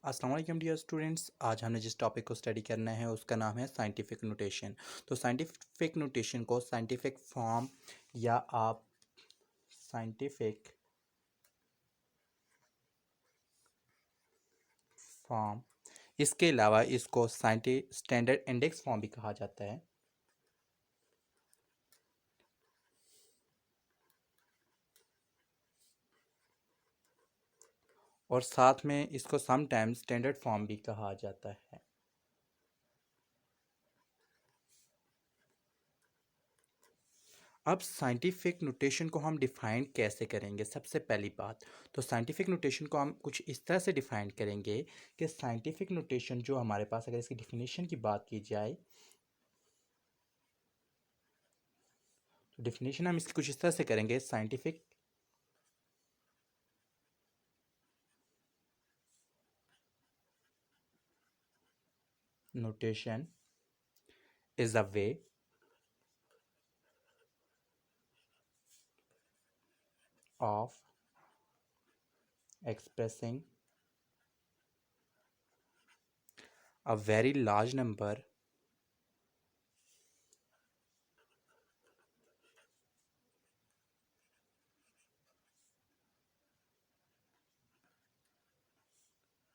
अस्सलाम वालेकुम dear students. आज हमने जिस टॉपिक को स्टडी करना है उसका नाम है साइंटिफिक नोटेशन। तो साइंटिफिक नोटेशन को साइंटिफिक फॉर्म या आप साइंटिफिक फॉर्म, इसके अलावा इसको स्टैंडर्ड इंडेक्स फॉर्म भी कहा जाता है। और साथ में इसको समटाइम्स स्टैंडर्ड फॉर्म भी कहा जाता है। अब साइंटिफिक नोटेशन को हम डिफ़ाइन कैसे करेंगे? सबसे पहली बात तो साइंटिफिक नोटेशन को हम कुछ इस तरह से डिफ़ाइन करेंगे कि साइंटिफिक नोटेशन जो हमारे पास, अगर इसकी डिफिनीशन की बात की जाए तो डिफिनीशन हम इसकी कुछ इस तरह से करेंगे। Scientific notation is a way of expressing a very large number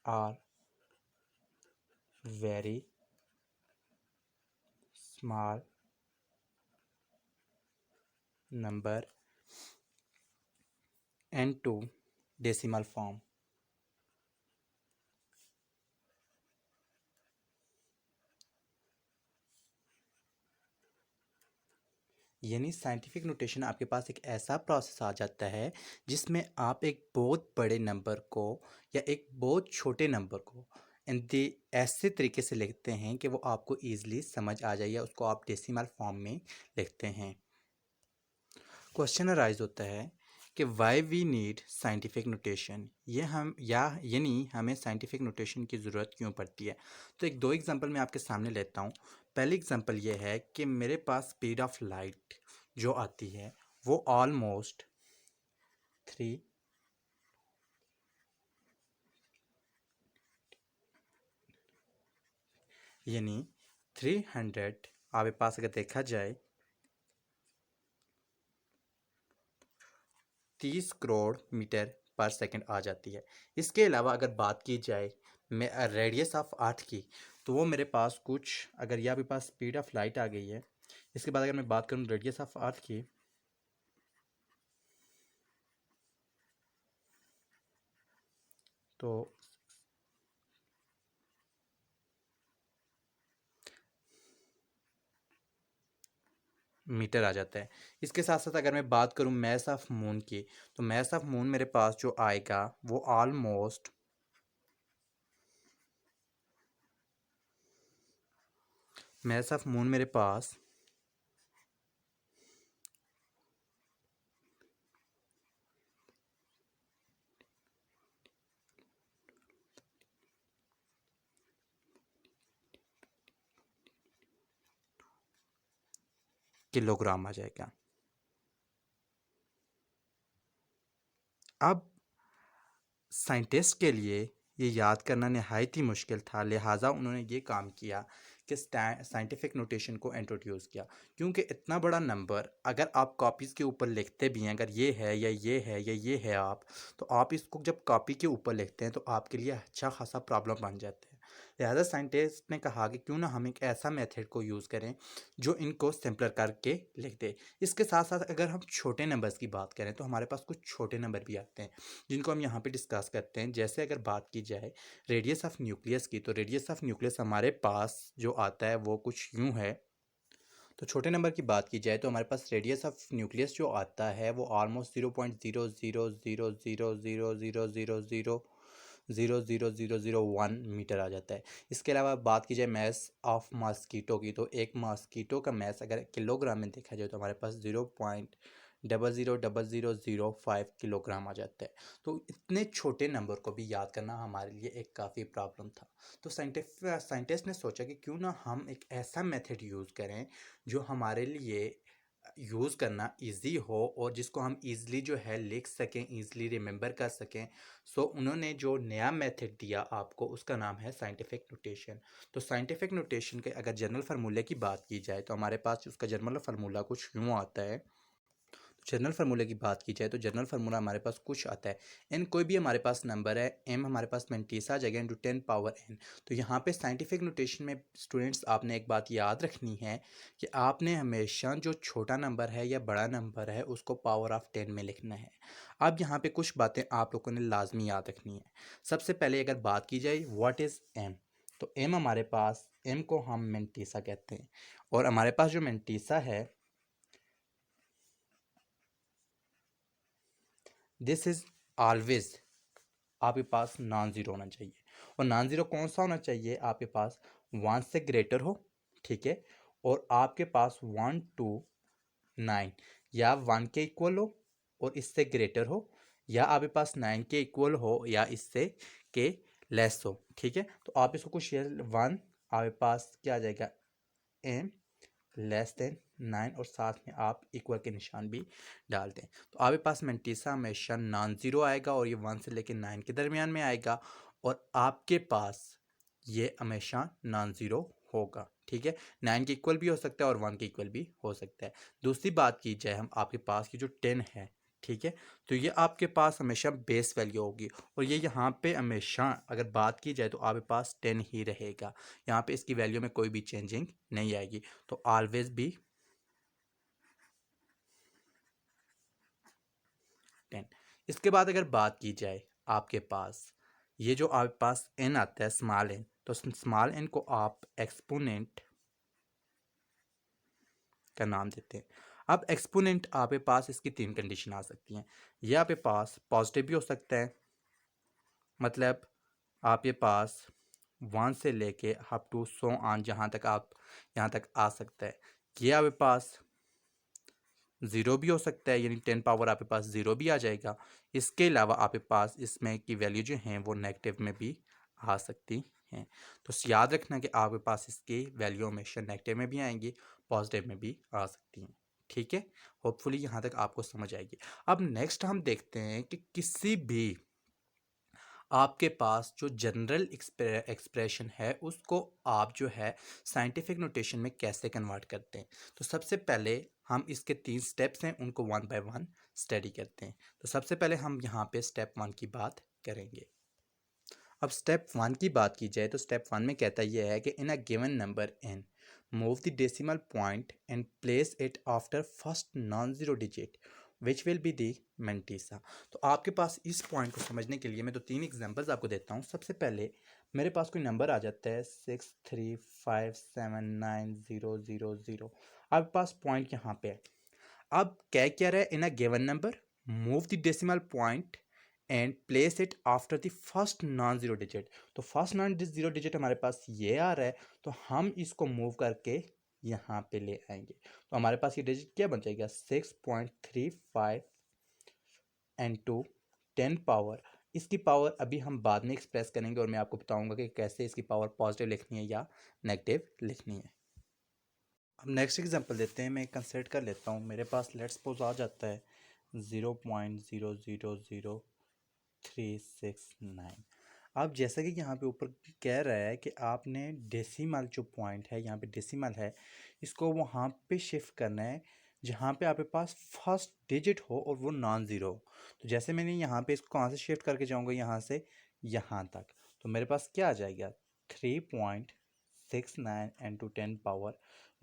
or very small number into decimal form। यानी साइंटिफिक नोटेशन आपके पास एक ऐसा प्रोसेस आ जाता है जिसमें आप एक बहुत बड़े नंबर को या एक बहुत छोटे नंबर को ऐसे तरीके से लिखते हैं कि वो आपको ईजिली समझ आ जाए, या उसको आप डेसिमल फॉर्म में लिखते हैं। क्वेश्चन अराइज होता है कि why we need scientific notation, ये हम या यानी हमें साइंटिफिक नोटेशन की ज़रूरत क्यों पड़ती है। तो एक दो एग्जांपल मैं आपके सामने लेता हूँ। पहली एग्जांपल ये है कि मेरे पास स्पीड ऑफ लाइट जो आती है वो ऑलमोस्ट 3 यानी 300 आपके पास अगर देखा जाए 30 करोड़ मीटर पर सेकंड आ जाती है। इसके अलावा अगर बात की जाए मैं रेडियस ऑफ अर्थ की, तो वो मेरे पास कुछ, अगर ये आपके पास स्पीड ऑफ लाइट आ गई है, इसके बाद अगर मैं बात करूँ रेडियस ऑफ अर्थ की, तो मीटर आ जाता है। इसके साथ साथ अगर मैं बात करूँ मैस ऑफ मून की, तो मैस ऑफ मून मेरे पास जो आएगा वो ऑलमोस्ट मैस ऑफ मून मेरे पास किलोग्राम आ जाएगा। अब साइंटिस्ट के लिए ये याद करना नहायत ही मुश्किल था, लिहाजा उन्होंने ये काम किया कि साइंटिफिक नोटेशन को इंट्रोड्यूस किया। क्योंकि इतना बड़ा नंबर अगर आप कॉपीज़ के ऊपर लिखते भी हैं, अगर ये है या ये है या ये है आप, तो आप इसको जब कॉपी के ऊपर लिखते हैं तो आपके लिए अच्छा खासा प्रॉब्लम बन जाता है। लिहाजा साइंटिस्ट ने कहा कि क्यों ना हम एक ऐसा मेथड को यूज़ करें जो इनको सिंपलर करके लिख दे। इसके साथ साथ अगर हम छोटे नंबर्स की बात करें तो हमारे पास कुछ छोटे नंबर भी आते हैं जिनको हम यहाँ पे डिस्कस करते हैं। जैसे अगर बात की जाए रेडियस ऑफ न्यूक्लियस की, तो रेडियस ऑफ न्यूक्लियस हमारे पास जो आता है वो कुछ यूं है। तो छोटे नंबर की बात की जाए तो हमारे पास रेडियस ऑफ न्यूक्लियस जो आता है वो ऑलमोस्ट 0.00000000001 मीटर आ जाता है। इसके अलावा बात की जाए मैस ऑफ मॉस्कीटो की, तो एक मॉस्कीटो का मैस अगर किलोग्राम में देखा जाए तो हमारे पास 0.000005 किलोग्राम आ जाता है। तो इतने छोटे नंबर को भी याद करना हमारे लिए एक काफ़ी प्रॉब्लम था। तो साइंटिस्ट ने सोचा कि क्यों ना हम एक ऐसा मेथड यूज़ करें जो हमारे लिए यूज़ करना इजी हो और जिसको हम इजीली जो है लिख सकें, इजीली रिमेंबर कर सकें। सो उन्होंने जो नया मेथड दिया आपको उसका नाम है साइंटिफिक नोटेशन। तो साइंटिफिक नोटेशन के अगर जनरल फार्मूले की बात की जाए तो हमारे पास उसका जनरल फार्मूला कुछ यूँ आता है। जनरल फार्मूले की बात की जाए तो जनरल फार्मूला हमारे पास कुछ आता है, एन कोई भी हमारे पास नंबर है, एम हमारे पास मैंटीसा आ जाएगा इंटू 10 पावर एन। तो यहाँ पे साइंटिफिक नोटेशन में स्टूडेंट्स आपने एक बात याद रखनी है कि आपने हमेशा जो छोटा नंबर है या बड़ा नंबर है उसको पावर ऑफ 10 में लिखना है। अब यहाँ पे कुछ बातें आप लोगों ने लाजमी याद रखनी है। सबसे पहले अगर बात की जाए व्हाट इज़ एम, तो एम हमारे पास, एम को हम मैंटीसा कहते हैं और हमारे पास जो मैंटीसा है दिस इज ऑलवेज आपके पास नॉन ज़ीरो होना चाहिए। और नॉन ज़ीरो कौन सा होना चाहिए? आपके पास 1 से ग्रेटर हो, ठीक है, और आपके पास 1 टू 9 या 1 के इक्वल हो और इससे ग्रेटर हो, या आपके पास 9 के इक्वल हो या इससे के लेस हो, ठीक है। तो आप इसको कुछ 1 आपके पास क्या आ जाएगा, एम लेस देन 9 और साथ में आप इक्वल के निशान भी डालते हैं। तो आपके पास मैंटीसा हमेशा नॉन ज़ीरो आएगा और ये 1 से लेकर 9 के दरमियान में आएगा और आपके पास ये हमेशा नॉन ज़ीरो होगा, ठीक है। 9 के इक्वल भी हो सकता है और 1 के इक्वल भी हो सकता है। दूसरी बात की जाए हम आपके पास ये जो 10 है, ठीक है, तो ये आपके पास हमेशा बेस वैल्यू होगी और ये यहाँ पे हमेशा अगर बात की जाए तो आपके पास 10 ही रहेगा। यहाँ पे इसकी वैल्यू में कोई भी चेंजिंग नहीं आएगी। तो ऑलवेज बी 10। इसके बाद अगर बात की जाए आपके पास ये जो आपके पास एन आता है स्मॉल एन, तो स्मॉल एन को आप एक्सपोनेंट का नाम देते हैं। अब एक्सपोनेंट आपके पास इसकी 3 कंडीशन आ सकती हैं। ये आपके पास पॉजिटिव भी हो सकता है, मतलब आपके पास 1 से लेके अप टू 100 आन जहाँ तक आप यहाँ तक आ सकता है। ये आपके पास ज़ीरो भी हो सकता है, यानी 10 पावर आपके पास ज़ीरो भी आ जाएगा। इसके अलावा आपके पास इसमें की वैल्यू जो हैं वो नेगेटिव में भी आ सकती हैं। तो याद रखना कि आपके पास इसकी वैल्यू हमेशा नेगेटिव में भी आएंगी, पॉजिटिव में भी आ सकती हैं, ठीक है। होपफुली यहाँ तक आपको समझ आएगी। अब नेक्स्ट हम देखते हैं कि किसी भी आपके पास जो जनरल एक्सप्रेशन है उसको आप जो है साइंटिफिक नोटेशन में कैसे कन्वर्ट करते हैं। तो सबसे पहले हम इसके 3 स्टेप्स हैं, उनको वन बाय वन स्टडी करते हैं। तो सबसे पहले हम यहाँ पे स्टेप 1 की बात करेंगे। अब स्टेप 1 की बात की जाए तो स्टेप 1 में कहता यह है कि in a given number n move the decimal point and place it after first non zero digit which will be the mantissa. तो आपके पास इस पॉइंट को समझने के लिए मैं तो 3 एग्जांपल्स आपको देता हूँ। सबसे पहले मेरे पास कोई नंबर आ जाता है 635790000। आपके पास पॉइंट यहाँ पे है। अब क्या कह रहा है, in a given number move the decimal point and place it after the first non zero digit. तो फर्स्ट नॉन ज़ीरो डिजिट हमारे पास ये आ रहा है, तो हम इसको मूव करके यहाँ पे ले आएंगे। तो हमारे पास ये डिजिट क्या बन जाएगा, 6.35 एंड टू 10 पावर। इसकी पावर अभी हम बाद में एक्सप्रेस करेंगे और मैं आपको बताऊंगा कि कैसे इसकी पावर पॉजिटिव लिखनी है या नेगेटिव लिखनी है। अब नेक्स्ट एग्जांपल देते हैं। मैं कंसिडर कर लेता हूँ, मेरे पास लेट्स सपोज आ जाता है 0.000369। अब जैसा कि यहाँ पे ऊपर कह रहा है कि आपने डेसिमल जो पॉइंट है, यहाँ पे डेसिमल है, इसको वहाँ पे शिफ्ट करना है जहाँ पे आपके पास फर्स्ट डिजिट हो और वो नॉन ज़ीरो हो। तो जैसे मैंने यहाँ पे इसको कहाँ से शिफ्ट करके जाऊँगा, यहाँ से यहाँ तक, तो मेरे पास क्या आ जाएगा 3.69 एंड टू 10 पावर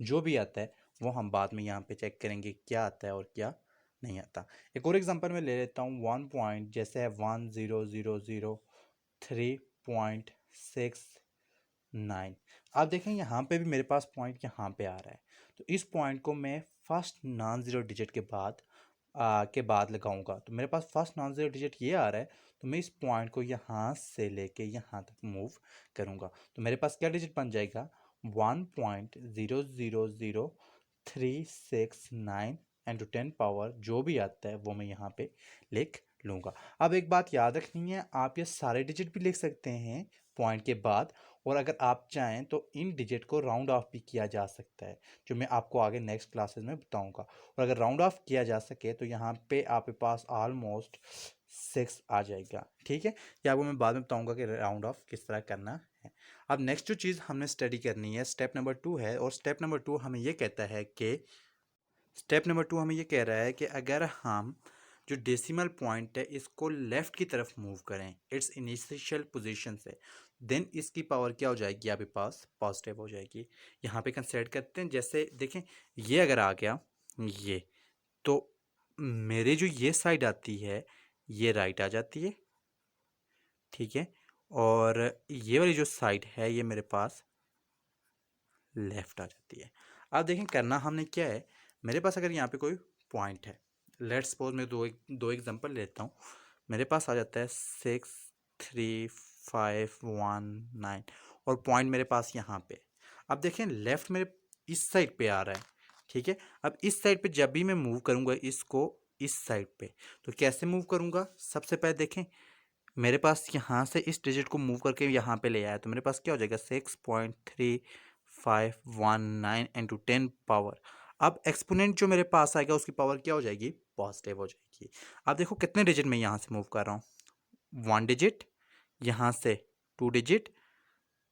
जो भी आता है वो हम बाद में यहाँ पे चेक करेंगे क्या आता है और क्या नहीं आता। एक और एग्जांपल मैं ले लेता हूँ, 1 पॉइंट जैसे है 100003.69। आप देखें यहाँ पे भी मेरे पास पॉइंट यहाँ पे आ रहा है, तो इस पॉइंट को मैं फर्स्ट नॉन ज़ीरो डिजिट के बाद लगाऊंगा। तो मेरे पास फर्स्ट नॉन ज़ीरो डिजिट ये आ रहा है, तो मैं इस पॉइंट को यहाँ से लेके यहाँ तक मूव करूँगा। तो मेरे पास क्या डिजिट बन जाएगा 1.000369 एंड टू 10 पावर जो भी आता है वो मैं यहाँ पे लिख लूँगा। अब एक बात याद रखनी है, आप ये सारे डिजिट भी लिख सकते हैं पॉइंट के बाद और अगर आप चाहें तो इन डिजिट को राउंड ऑफ भी किया जा सकता है, जो मैं आपको आगे नेक्स्ट क्लासेस में बताऊंगा। और अगर राउंड ऑफ किया जा सके तो यहाँ पे आपके पास ऑलमोस्ट 6 आ जाएगा। ठीक है, ये आपको मैं बाद में बताऊंगा कि राउंड ऑफ किस तरह करना है। अब नेक्स्ट जो चीज़ हमने स्टडी करनी है स्टेप नंबर 2 है, और स्टेप नंबर 2 हमें ये कहता है कि स्टेप नंबर 2 हमें ये कह रहा है कि अगर हम जो डेसिमल पॉइंट है इसको लेफ़्ट की तरफ मूव करें इट्स इनिशियल पोजीशन से, देन इसकी पावर क्या हो जाएगी आपके पास, पॉजिटिव हो जाएगी। यहाँ पे कंसिडर करते हैं, जैसे देखें ये अगर आ गया ये, तो मेरे जो ये साइड आती है ये राइट आ जाती है, ठीक है, और ये वाली जो साइड है ये मेरे पास लेफ़्ट आ जाती है। अब देखें करना हमने क्या है, मेरे पास अगर यहाँ पे कोई पॉइंट है, लेट्स सपोज मैं दो एग्जांपल लेता हूँ। मेरे पास आ जाता है 6 3 5 1 9 और पॉइंट मेरे पास यहाँ पे। अब देखें लेफ़्ट मेरे इस साइड पे आ रहा है, ठीक है। अब इस साइड पे जब भी मैं मूव करूँगा इसको इस साइड पे, तो कैसे मूव करूँगा, सबसे पहले देखें मेरे पास यहाँ से इस डिजिट को मूव करके यहाँ पे ले आया, तो मेरे पास क्या हो जाएगा 6.3519 इंटू 10 पावर। अब एक्सपोनेंट जो मेरे पास आएगा उसकी पावर क्या हो जाएगी, पॉजिटिव हो जाएगी। अब देखो कितने डिजिट मैं यहाँ से मूव कर रहा हूँ, 1 डिजिट, यहाँ से 2 डिजिट,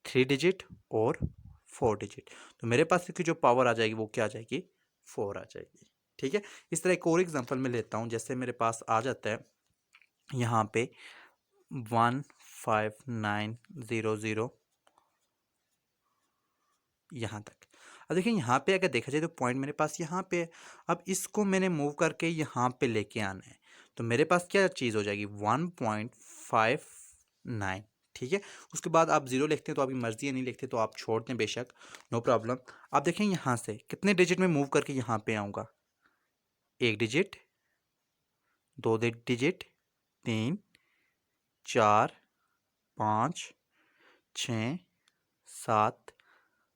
3 डिजिट और 4 डिजिट, तो मेरे पास की जो पावर आ जाएगी वो क्या आ जाएगी, 4 आ जाएगी। ठीक है, इस तरह एक और एग्जांपल मैं लेता हूँ, जैसे मेरे पास आ जाता है यहाँ पे 15900 यहाँ तक। अब देखिए यहाँ पे अगर देखा जाए तो पॉइंट मेरे पास यहाँ पे है। अब इसको मैंने मूव करके यहाँ पे लेके आना है, तो मेरे पास क्या चीज़ हो जाएगी 1.59। ठीक है, उसके बाद आप ज़ीरो लिखते हैं तो आपकी मर्ज़ी है, नहीं लिखते तो आप छोड़ दें बेशक, नो प्रॉब्लम। आप देखें यहाँ से कितने डिजिट में मूव करके यहाँ पे आऊँगा, 1 डिजिट, 2 डिजिट, 3 4 5 6 7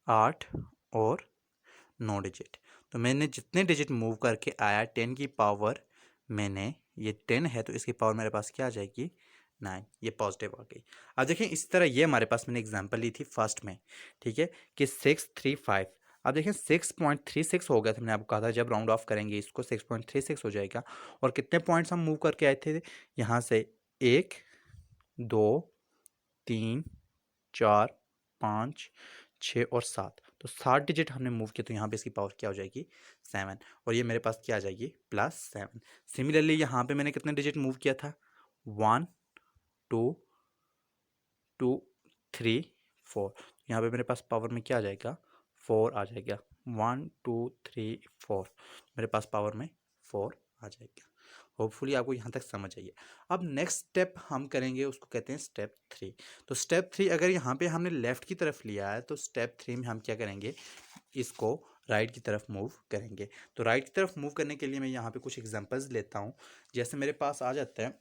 8 और 9 डिजिट। तो मैंने जितने डिजिट मूव करके आया 10 की पावर, मैंने ये 10 है तो इसकी पावर मेरे पास क्या आ जाएगी, 9, ये पॉजिटिव आ गई। अब देखें इस तरह ये हमारे पास मैंने एग्जांपल ली थी फर्स्ट में, ठीक है, कि 635। अब देखें 6.36 हो गया था, मैंने आपको कहा था जब राउंड ऑफ करेंगे इसको 6.36 हो जाएगा। और कितने पॉइंट्स हम मूव करके आए थे यहाँ से, 1 2 3 4 5 6 और 7, तो 7 डिजिट हमने मूव किया, तो यहाँ पे इसकी पावर क्या हो जाएगी, 7, और ये मेरे पास क्या आ जाएगी, +7। सिमिलरली यहाँ पे मैंने कितने डिजिट मूव किया था, 1 2 2 3 4, यहाँ पे मेरे पास पावर में क्या आ जाएगा, 4 आ जाएगा, 1 2 3 4, मेरे पास पावर में 4 आ जाएगा। होपफुली आपको यहाँ तक समझ आइए। अब नेक्स्ट स्टेप हम करेंगे उसको कहते हैं स्टेप 3। तो स्टेप 3 अगर यहाँ पे हमने लेफ़्ट की तरफ लिया है तो स्टेप 3 में हम क्या करेंगे, इसको राइट की तरफ मूव करेंगे। तो राइट की तरफ मूव करने के लिए मैं यहाँ पे कुछ एग्जांपल्स लेता हूँ। जैसे मेरे पास आ जाता है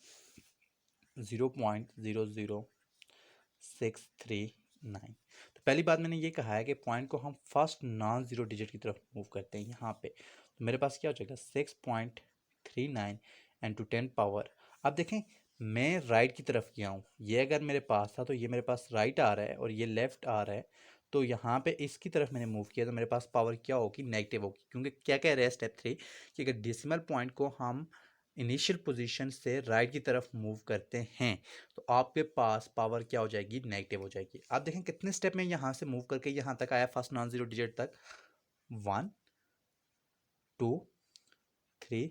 0.00639। तो पहली बात मैंने ये कहा है कि पॉइंट को हम फर्स्ट नॉन ज़ीरो डिजिट की तरफ मूव करते हैं यहाँ पे, तो मेरे पास क्या हो जाएगा 6.39 इंटू 10 पावर। अब देखें मैं राइट की तरफ गया हूँ, ये अगर मेरे पास था तो ये मेरे पास राइट आ रहा है और ये लेफ़्ट आ रहा है, तो यहाँ पे इसकी तरफ मैंने मूव किया तो मेरे पास पावर क्या होगी, नेगेटिव होगी। क्योंकि क्या कह रहे हैं स्टेप 3 कि अगर डेसिमल पॉइंट को हम इनिशियल पोजीशन से राइट की तरफ मूव करते हैं तो आपके पास पावर क्या हो जाएगी, नेगेटिव हो जाएगी। आप देखें कितने स्टेप में यहाँ से मूव करके यहाँ तक आया फर्स्ट नॉन ज़ीरो डिजिट तक, 1 2 3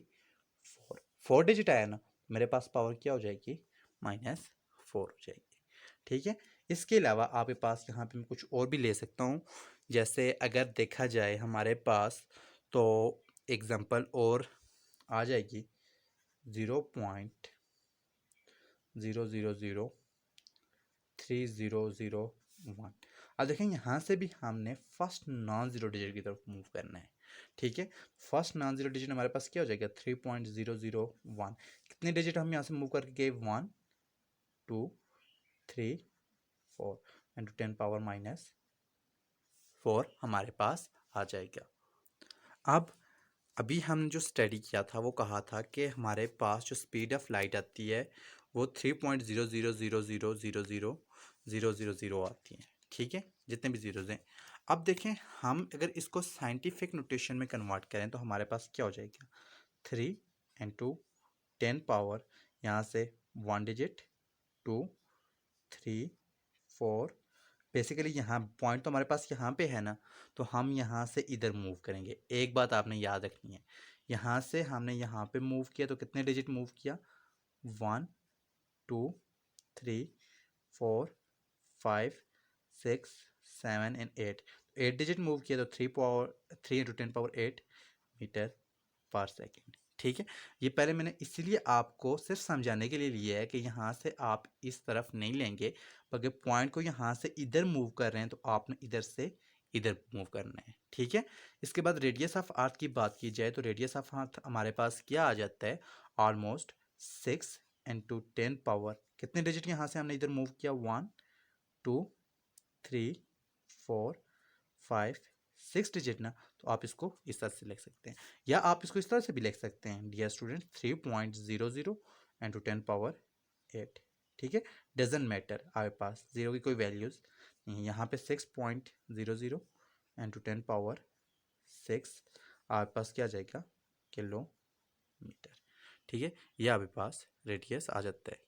4, 4 डिजिट आया ना, मेरे पास पावर क्या हो जाएगी, -4 हो जाएगी। ठीक है, इसके अलावा आपके पास यहाँ पे मैं कुछ और भी ले सकता हूँ। जैसे अगर देखा जाए हमारे पास, तो एग्जांपल और आ जाएगी 0.00030001। अब देखें यहाँ से भी हमने फर्स्ट नॉन ज़ीरो डिजिट की तरफ मूव करना है। ठीक है, फर्स्ट नॉन ज़ीरो डिजिट हमारे पास क्या हो जाएगा 3.001। कितने डिजिट हम यहाँ से मूव करके गए, 1 2 3 4 इंटू 10 पावर -4 हमारे पास आ जाएगा। अब अभी हम जो स्टडी किया था वो कहा था कि हमारे पास जो स्पीड ऑफ लाइट आती है वो 3.000000000 आती है। ठीक है, जितने भी ज़ीरोज़ हैं। अब देखें हम अगर इसको साइंटिफिक नोटेशन में कन्वर्ट करें तो हमारे पास क्या हो जाएगा, 3 इंटू 10 पावर, यहाँ से 1 डिजिट, 2, 3, 4, बेसिकली यहाँ पॉइंट तो हमारे पास यहाँ पे है ना, तो हम यहाँ से इधर मूव करेंगे। एक बात आपने याद रखनी है, यहाँ से हमने यहाँ पे मूव किया तो कितने डिजिट मूव किया, 1, 2, 3, 4, 5, 6, 7 एंड 8, 8 डिजिट मूव किया तो 3 इंटू 10 पावर 8 मीटर पर सेकेंड। ठीक है, ये पहले मैंने इसीलिए आपको सिर्फ समझाने के लिए लिया है कि यहाँ से आप इस तरफ नहीं लेंगे, अगर पॉइंट को यहाँ से इधर मूव कर रहे हैं तो आपने इधर से इधर मूव करना है। ठीक है, इसके बाद रेडियस ऑफ अर्थ की बात की जाए तो रेडियस ऑफ अर्थ हमारे पास क्या आ जाता है, ऑलमोस्ट 6 इंटू 10 पावर, कितने डिजिट यहाँ से हमने इधर मूव किया, 1, 2, 3, 4, 5, 6 डिजिट ना, तो आप इसको इस तरह से लिख सकते हैं, या आप इसको इस तरह से भी लिख सकते हैं, डियर स्टूडेंट 3.00 इंटू 10 पावर 8। ठीक है, डजेंट मैटर, आपके पास जीरो की कोई वैल्यूज़ नहीं, यहाँ पे 6.00 इंटू 10 पावर 6 आपके पास क्या आ जाएगा, किलोमीटर। ठीक है, यह आपके पास रेडियस आ जाता है।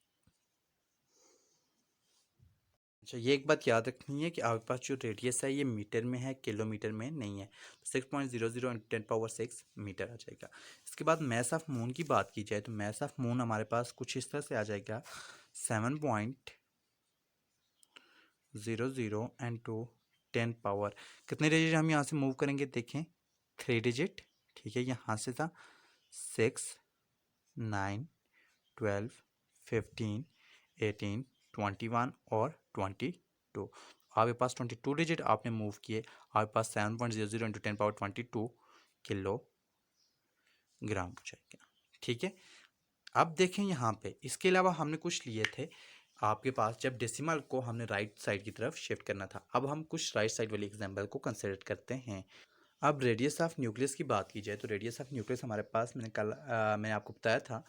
अच्छा, ये एक बात याद रखनी है कि आपके पास जो रेडियस है ये मीटर में है, किलोमीटर में नहीं है। तो 6.00 इंटू 10 पावर 6 मीटर आ जाएगा। इसके बाद मैस ऑफ मून की बात की जाए तो मैस ऑफ मून हमारे पास कुछ इस तरह से आ जाएगा, 7.00 इंटू 10 पावर, कितने डिजिट हम यहाँ से मूव करेंगे, देखें 3 डिजिट। ठीक है, यहाँ से था 6, 9, 12, 15, 18, 21 और 22, आपके पास 22 डिजिट आपने मूव किए, आपके पास 7.00 इंटू 10 पावर 22 किलोग्राम हो जाएगा। ठीक है, अब देखें यहाँ पे इसके अलावा हमने कुछ लिए थे आपके पास, जब डेसिमल को हमने राइट साइड की तरफ शिफ्ट करना था। अब हम कुछ राइट साइड वाली एग्जाम्पल को कंसिडर करते हैं। अब रेडियस ऑफ न्यूक्लियस की बात की जाए तो रेडियस ऑफ न्यूक्लियस हमारे पास, मैंने आपको बताया था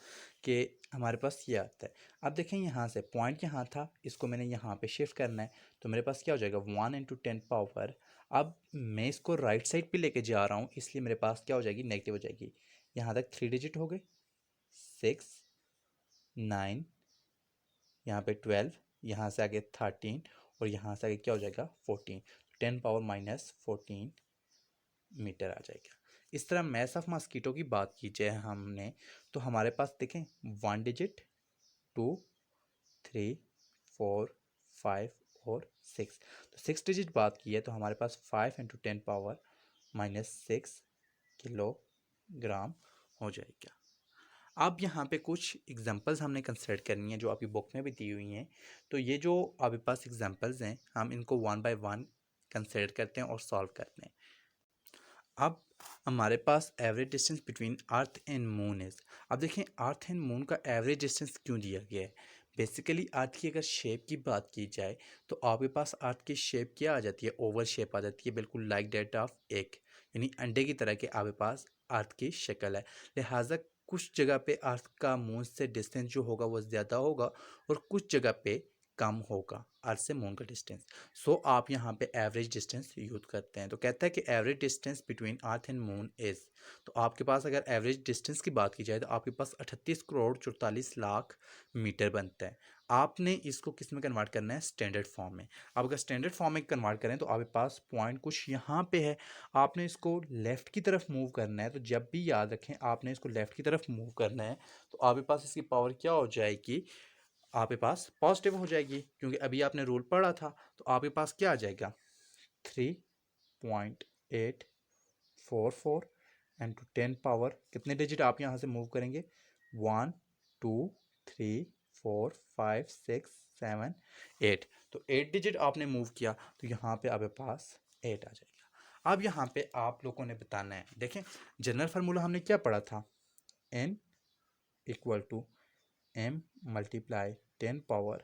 कि हमारे पास ये आता है। अब देखें यहाँ से पॉइंट यहाँ था, इसको मैंने यहाँ पे शिफ्ट करना है, तो मेरे पास क्या हो जाएगा, 1 इंटू 10 पावर, अब मैं इसको राइट साइड पे लेके जा रहा हूँ, इसलिए मेरे पास क्या हो जाएगी, नेगेटिव हो जाएगी। यहाँ तक 3 डिजिट हो गए, 6, 9, यहाँ पे 12, यहाँ से आगे 13 और यहाँ से आगे क्या हो जाएगा, 14, 10 पावर माइनस 14 मीटर आ जाएगा। इस तरह मैस ऑफ मस्कीटो की बात की जाए हमने, तो हमारे पास देखें 1 डिजिट, 2, 3, 4, 5 और 6, तो 6 डिजिट बात की है तो हमारे पास 5 इंटू 10 पावर माइनस 6 किलोग्राम हो जाएगा। अब यहाँ पे कुछ एग्जांपल्स हमने कंसिडर करनी है जो आपकी बुक में भी दी हुई हैं, तो ये जो आपके पास एग्जांपल्स हैं हम इनको वन बाय वन कंसिडर करते हैं और सॉल्व करते हैं। अब हमारे पास average distance between earth and moon is, अब देखें अर्थ एंड मून का एवरेज डिस्टेंस क्यों दिया गया है। बेसिकली अर्थ की अगर शेप की बात की जाए तो आपके पास अर्थ की शेप क्या आ जाती है, ओवल शेप आ जाती है, बिल्कुल लाइक डेट ऑफ एग, यानी अंडे की तरह के आपके पास अर्थ की शक्ल है। लिहाजा कुछ जगह पे अर्थ का मून से डिस्टेंस जो होगा वो ज़्यादा होगा और कुछ जगह पे कम होगा अर्थ से मून का डिस्टेंस। सो आप यहाँ पे एवरेज डिस्टेंस यूज करते हैं, तो कहता है कि average distance between earth and moon is, तो आपके पास अगर एवरेज डिस्टेंस की बात की जाए तो आपके पास 38 करोड़ 44 लाख मीटर बनता है। आपने इसको किस में कन्वर्ट करना है, स्टैंडर्ड फॉर्म में। अब अगर स्टैंडर्ड फॉर्म में कन्वर्ट करें तो आपके पास पॉइंट कुछ यहाँ पे है, आपने इसको लेफ़्ट की तरफ मूव करना है, तो जब भी याद रखें आपने इसको लेफ़्ट की तरफ मूव करना है तो आपके पास इसकी पावर क्या हो जाएगी, आपके पास पॉजिटिव हो जाएगी, क्योंकि अभी आपने रूल पढ़ा था। तो आपके पास क्या आ जाएगा, 3.844 इंटू 10 पावर, कितने डिजिट आप यहाँ से मूव करेंगे, 1, 2, 3, 4, 5, 6, 7, 8, तो 8 डिजिट आपने मूव किया तो यहाँ पे आपके पास 8 आ जाएगा। अब यहाँ पे आप लोगों ने बताना है, देखें जनरल फार्मूला हमने क्या पढ़ा था, n equal to m multiply 10 power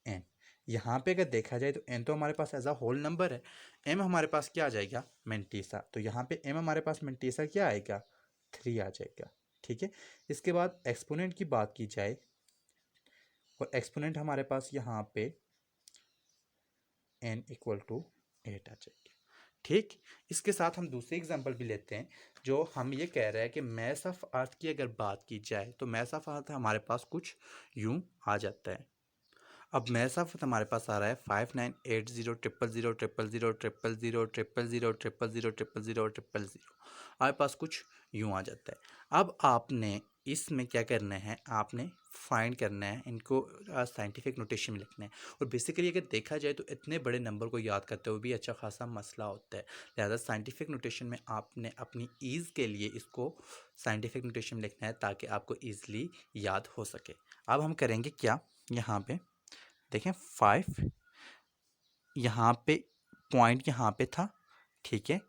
n। यहाँ पे अगर देखा जाए तो n तो हमारे पास एज अ होल नंबर है, m हमारे पास क्या आ जाएगा, मेंटीसा, तो यहाँ पे m हमारे पास मेंटीसा क्या आएगा, 3 आ जाएगा। ठीक है, इसके बाद एक्सपोनेंट की बात की जाए और एक्सपोनेंट हमारे पास यहाँ पे n इक्वल टू 8 आ जाएगी। ठीक, इसके साथ हम दूसरी एग्जांपल भी लेते हैं, जो हम ये कह रहे हैं कि मैस ऑफ अर्थ की अगर बात की जाए तो मैस ऑफ अर्थ हमारे पास कुछ यूं आ जाता है। अब मैस ऑफ अर्थ हमारे पास आ रहा है 59800000000000000000 हमारे पास कुछ यूं आ जाता है। अब आपने इसमें क्या करना है, आपने फाइंड करना है, इनको साइंटिफिक नोटेशन में लिखना है। और बेसिकली अगर देखा जाए तो इतने बड़े नंबर को याद करते हुए भी अच्छा खासा मसला होता है, लिहाजा साइंटिफिक नोटेशन में आपने अपनी ईज़ के लिए इसको साइंटिफिक नोटेशन में लिखना है ताकि आपको ईज़िली याद हो सके। अब हम करेंगे क्या, यहाँ पे देखें 5, यहाँ पे पॉइंट यहाँ पे था, ठीक है,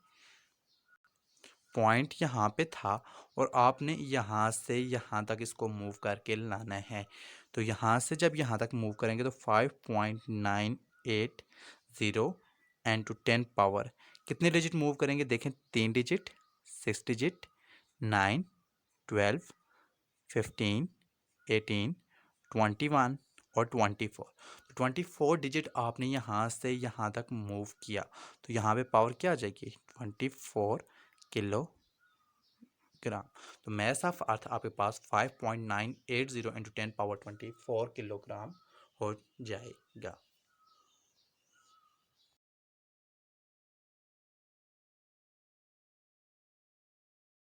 पॉइंट यहाँ पे था और आपने यहाँ से यहाँ तक इसको मूव करके लाना है। तो यहाँ से जब यहाँ तक मूव करेंगे तो 5.980 एन टू 10 पावर कितने डिजिट मूव करेंगे, देखें 3 डिजिट, 6 डिजिट, 9, 12, 15, 18, 21 और 24। तो 24 डिजिट आपने यहाँ से यहाँ तक मूव किया तो यहाँ पे पावर क्या आ जाएगी, 24 किलोग्राम। तो मैस ऑफ अर्थ आपके पास 5.980 इंटू 10 पावर 24 किलोग्राम हो जाएगा।